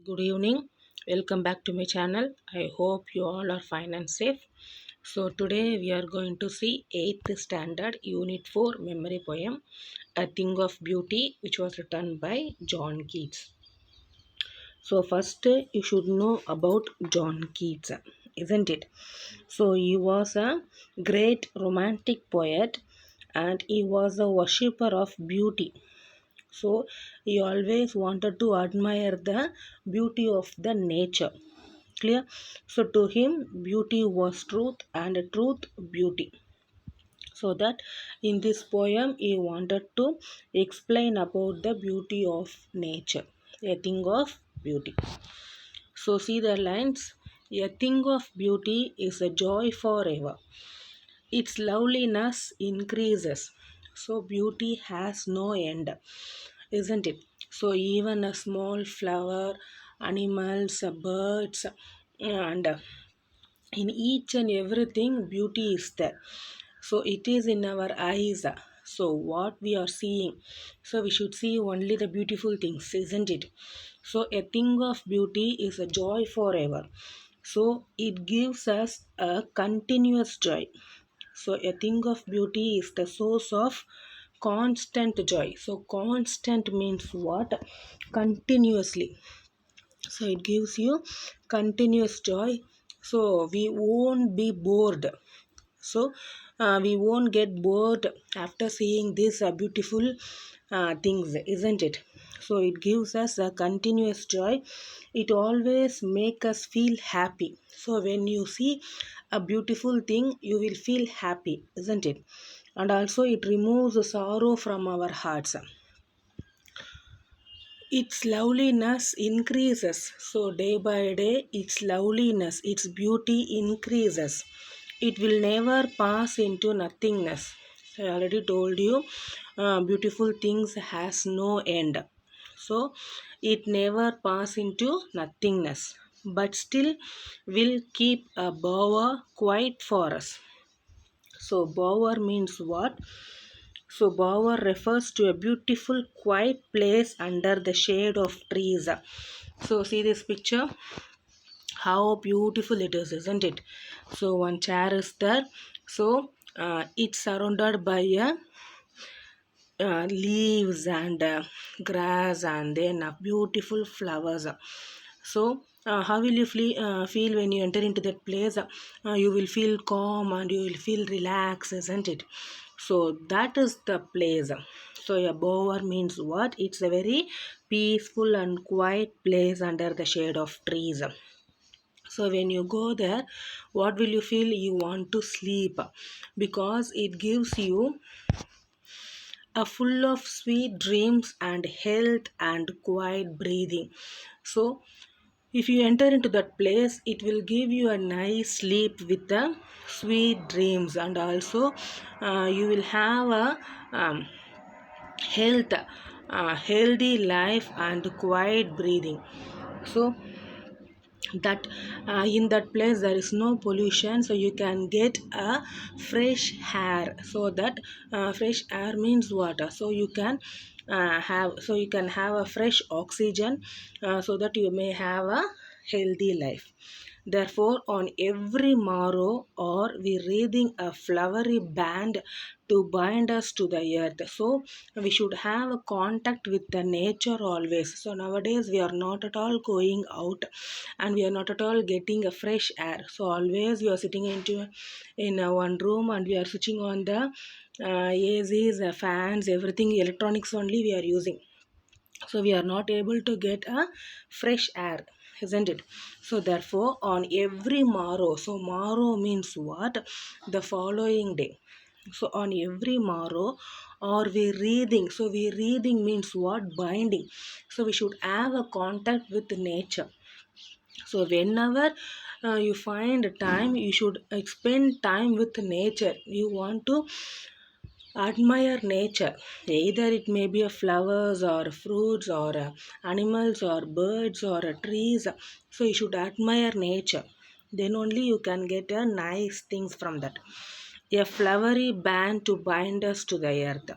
Good evening. Welcome back to my channel. I hope you all are fine and safe. So today we are going to see 8th standard unit 4 memory poem A Thing of Beauty, which was written by John Keats. So first you should know about John Keats, isn't it? So he was a great romantic poet and he was a worshipper of beauty. So he always wanted to admire the beauty of the nature. Clear? So to him, beauty was truth and truth beauty. So that in this poem, he wanted to explain about the beauty of nature, a thing of beauty. So see the lines. A thing of beauty is a joy forever. Its loveliness increases. So beauty has no end, isn't it? So even a small flower, animals, birds, and in each and everything, beauty is there. So it is in our eyes. So what we are seeing, so we should see only the beautiful things, isn't it? So a thing of beauty is a joy forever. So it gives us a continuous joy. So a thing of beauty is the source of constant joy. So constant means what? Continuously. So it gives you continuous joy. So we won't be bored. So we won't get bored after seeing these beautiful things, isn't it? So it gives us a continuous joy. It always make us feel happy. So when you see a beautiful thing, you will feel happy, isn't it? And also it removes the sorrow from our hearts. Its loveliness increases. So, day by day, its loveliness, its beauty increases. It will never pass into nothingness. I already told you, beautiful things has no end. So, it never pass into nothingness, but still will keep a bower quiet for us. So, bower means what? So, bower refers to a beautiful, quiet place under the shade of trees. So, see this picture? How beautiful it is, isn't it? So, one chair is there. So, it's surrounded by leaves and grass and then beautiful flowers. So, how will you feel when you enter into that place? You will feel calm and you will feel relaxed, isn't it? So, that is the place. So, a bower means what? It's a very peaceful and quiet place under the shade of trees. So, when you go there, what will you feel? You want to sleep because it gives you a full of sweet dreams and health and quiet breathing. So, if you enter into that place, it will give you a nice sleep with the sweet dreams, and also you will have a health, healthy life, and quiet breathing. So, that in that place there is no pollution, so you can get a fresh air. So that fresh air means water, so you can have a fresh oxygen, so that you may have a healthy life. Therefore, on every morrow, or we reading a flowery band to bind us to the earth. So, we should have a contact with the nature always. So, nowadays we are not at all going out and we are not at all getting a fresh air. So, always we are sitting in one room and we are switching on the ACs, fans, everything electronics only we are using. So we are not able to get a fresh air, isn't it? So therefore, on every morrow, so morrow means what? The following day. So on every morrow, or we reading. So we reading means what? Binding. So we should have a contact with nature. So whenever you find time, you should spend time with nature. You want to admire nature. Either it may be a flowers or fruits or animals or birds or trees. So you should admire nature, then only you can get a nice things from that. A flowery band to bind us to the earth.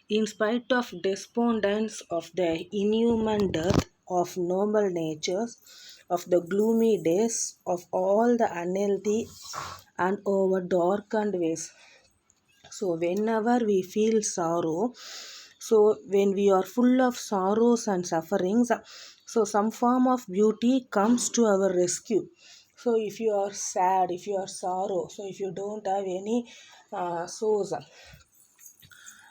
In spite of despondence of the inhuman death, of noble natures, of the gloomy days, of all the unhealthy and over darkened ways. So, whenever we feel sorrow, so when we are full of sorrows and sufferings, so some form of beauty comes to our rescue. So, if you are sad, if you are sorrow, so if you don't have any source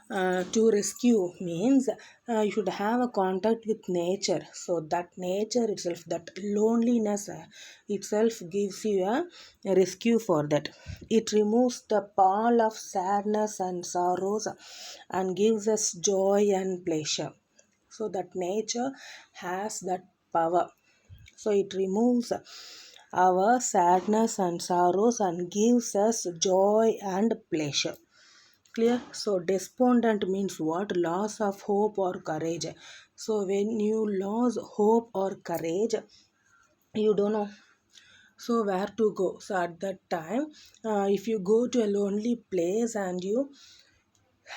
to rescue means you should have a contact with nature, so that nature itself, that loneliness itself gives you a rescue for that. It removes the pall of sadness and sorrows and gives us joy and pleasure. So that nature has that power. So it removes our sadness and sorrows and gives us joy and pleasure. Clear? So despondent means what? Loss of hope or courage. So when you lose hope or courage, you don't know so where to go. So at that time, if you go to a lonely place and you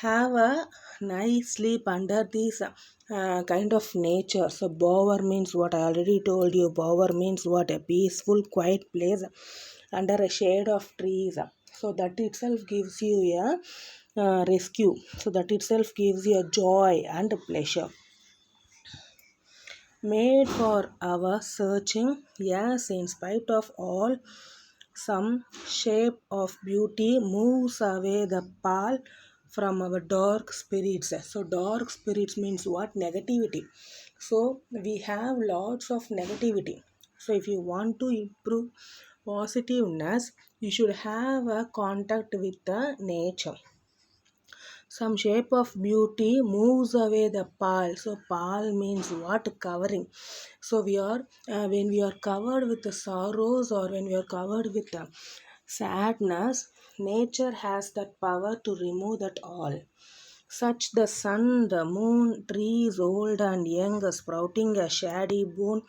have a nice sleep under this kind of nature. So bower means what? I already told you. Bower means what? A peaceful, quiet place under a shade of trees. So that itself gives you a rescue. So that itself gives you a joy and a pleasure. Made for our searching, yes, in spite of all, some shape of beauty moves away the pall from our dark spirits. So, dark spirits means what? Negativity. So, we have lots of negativity. So, if you want to improve positiveness, you should have a contact with the nature. Some shape of beauty moves away the pall. So pall means what? Covering. So we are when we are covered with the sorrows or when we are covered with the sadness, nature has that power to remove that all. Such the sun, the moon, trees old and young, sprouting a shady boon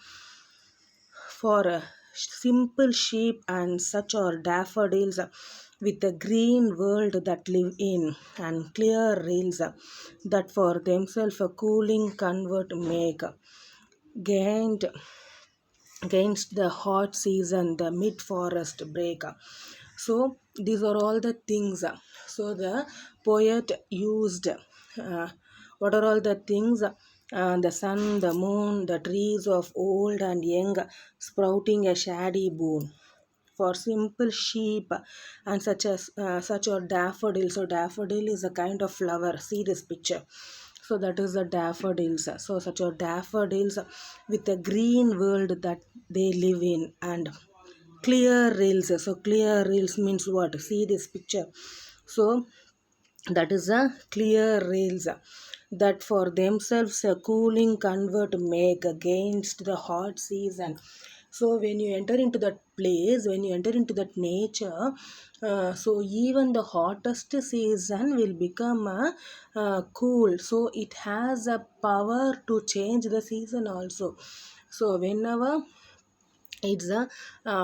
for a simple sheep, and such are daffodils with the green world that live in, and clear rills that for themselves a cooling convert make, gained against the hot season, the mid forest break. So these are all the things. So the poet used what are all the things? The sun, the moon, the trees of old and young, sprouting a shady boon for simple sheep, and such a daffodil. So daffodil is a kind of flower. See this picture. So that is the daffodils. So such a daffodils with a green world that they live in, and clear rails. So clear rails means what? See this picture. So that is a clear rails that for themselves a cooling convert make against the hot season. So when you enter into that place, when you enter into that nature, so even the hottest season will become cool. So it has a power to change the season also. So whenever it's a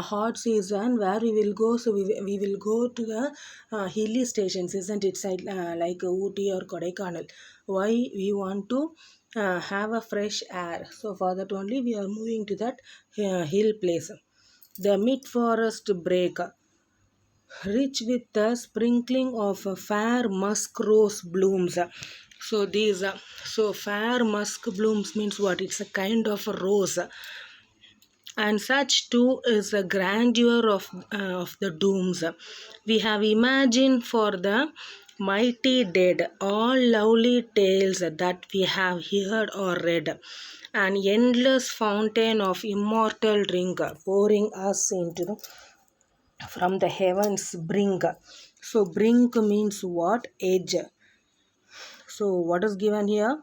hot season, where we will go, so we will go to the hilly stations, isn't it? Side like Ooty or Kodaikanal. Why we want to have a fresh air? So for that only we are moving to that hill place. The mid forest break, rich with the sprinkling of fair musk rose blooms. So these so fair musk blooms means what? It's a kind of a rose, and such too is the grandeur of the dooms. We have imagined for the mighty dead all lovely tales that we have heard or read, an endless fountain of immortal drink pouring us into from the heavens brink. So brink means what? Edge. So what is given here?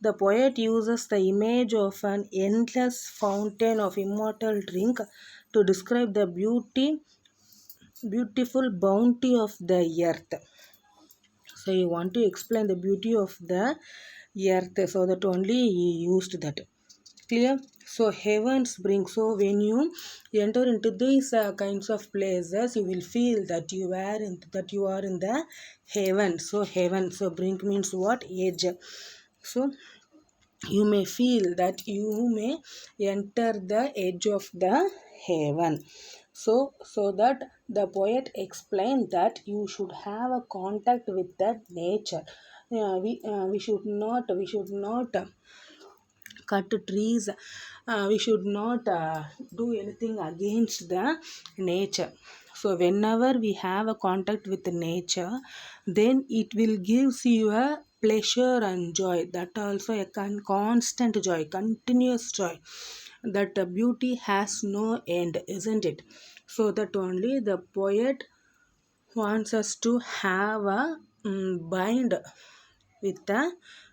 The poet uses the image of an endless fountain of immortal drink to describe the beautiful bounty of the earth. So you want to explain the beauty of the earth, so that only he used that. Clear? So heavens bring. So when you enter into these kinds of places, you will feel that you are in the heaven. So heaven. So bring means what? Edge. So you may feel that you may enter the edge of the heaven. So that the poet explained that you should have a contact with the nature. We should not cut trees. We should not do anything against the nature. So whenever we have a contact with the nature, then it will gives you a pleasure and joy, that also a constant joy, continuous joy, that the beauty has no end, isn't it? So that only the poet wants us to have a bind with the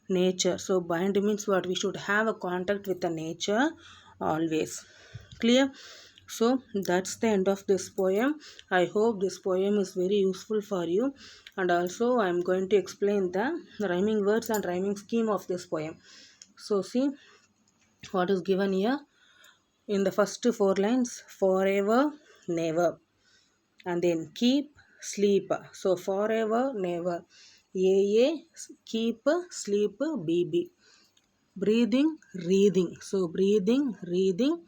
nature. So bind means what? We should have a contact with the nature always. Clear? So that's the end of this poem. I hope this poem is very useful for you. And also I am going to explain the rhyming words and rhyming scheme of this poem. So see what is given here. In the first four lines, forever, never, and then keep, sleep. So forever, never. A, keep, sleep, BB. Breathing, breathing. So breathing, breathing.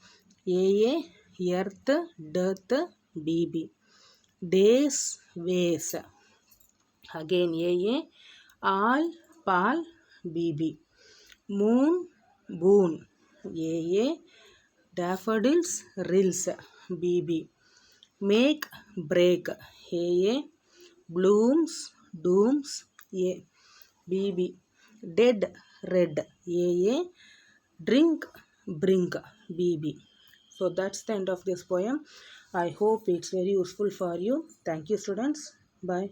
A, earth, death, BB. Days, ways. Again A, all, pal, BB. Moon, boon. A, daffodils, rills, BB. Make, break. A, blooms, dooms, BB. Dead, red. A, drink, brink, BB. So that's the end of this poem. I hope it's very useful for you. Thank you, students. Bye.